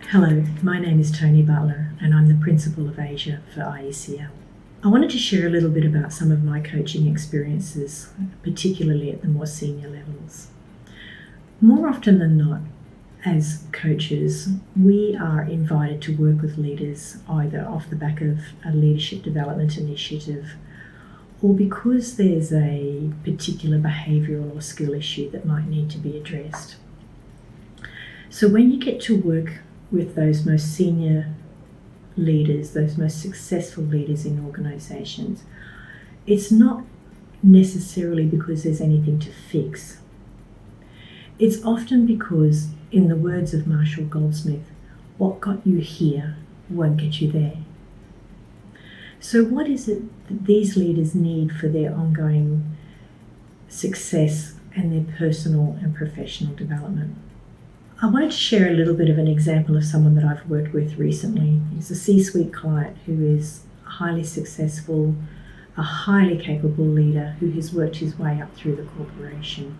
Hello, my name is Toni Butler and I'm the Principal of Asia for IECL. I wanted to share a little bit about some of my coaching experiences, particularly at the more senior levels. More often than not, as coaches, we are invited to work with leaders either off the back of a leadership development initiative or because there's a particular behavioural or skill issue that might need to be addressed. So when you get to work with those most senior leaders, those most successful leaders in organisations, it's not necessarily because there's anything to fix. It's often because, in the words of Marshall Goldsmith, what got you here won't get you there. So what is it that these leaders need for their ongoing success and their personal and professional development? I wanted to share a little bit of an example of someone that I've worked with recently. He's a C-suite client who is highly successful, a highly capable leader who has worked his way up through the corporation.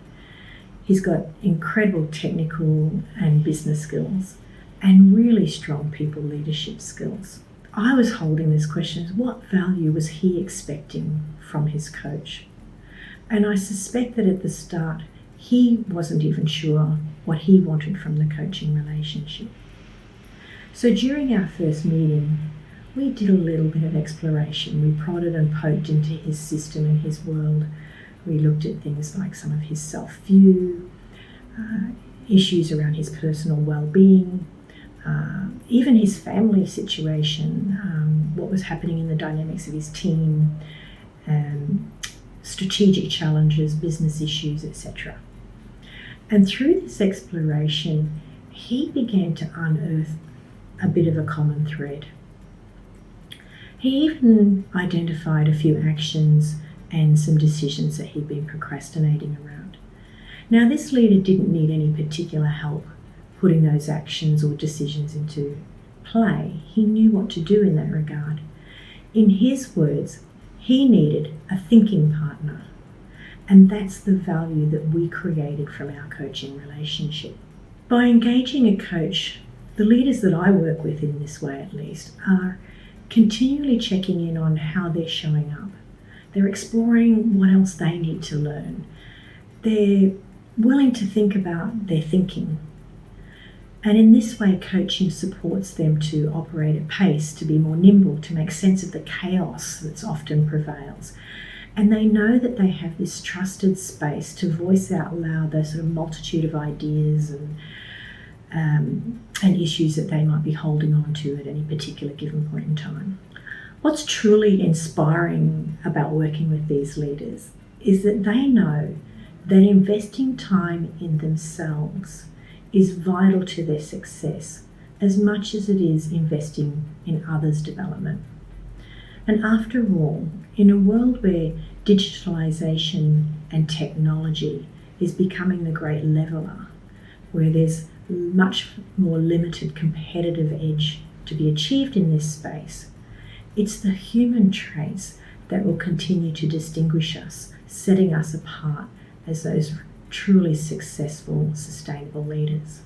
He's got incredible technical and business skills and really strong people leadership skills. I was holding this question: what value was he expecting from his coach? And I suspect that at the start, he wasn't even sure what he wanted from the coaching relationship. So during our first meeting, we did a little bit of exploration. We prodded and poked into his system and his world. We looked at things like some of his self-view, issues around his personal well-being, even his family situation, what was happening in the dynamics of his team, strategic challenges, business issues, etc. And through this exploration, he began to unearth a bit of a common thread. He even identified a few actions and some decisions that he'd been procrastinating around. Now, this leader didn't need any particular help putting those actions or decisions into play. He knew what to do in that regard. In his words, he needed a thinking partner. And that's the value that we created from our coaching relationship. By engaging a coach, the leaders that I work with in this way at least are continually checking in on how they're showing up. They're exploring what else they need to learn. They're willing to think about their thinking. And in this way, coaching supports them to operate at pace, to be more nimble, to make sense of the chaos that's often prevails. And they know that they have this trusted space to voice out loud those sort of multitude of ideas and issues that they might be holding on to at any particular given point in time. What's truly inspiring about working with these leaders is that they know that investing time in themselves is vital to their success as much as it is investing in others' development. And after all, in a world where digitalization and technology is becoming the great leveler, where there's much more limited competitive edge to be achieved in this space, it's the human traits that will continue to distinguish us, setting us apart as those truly successful, sustainable leaders.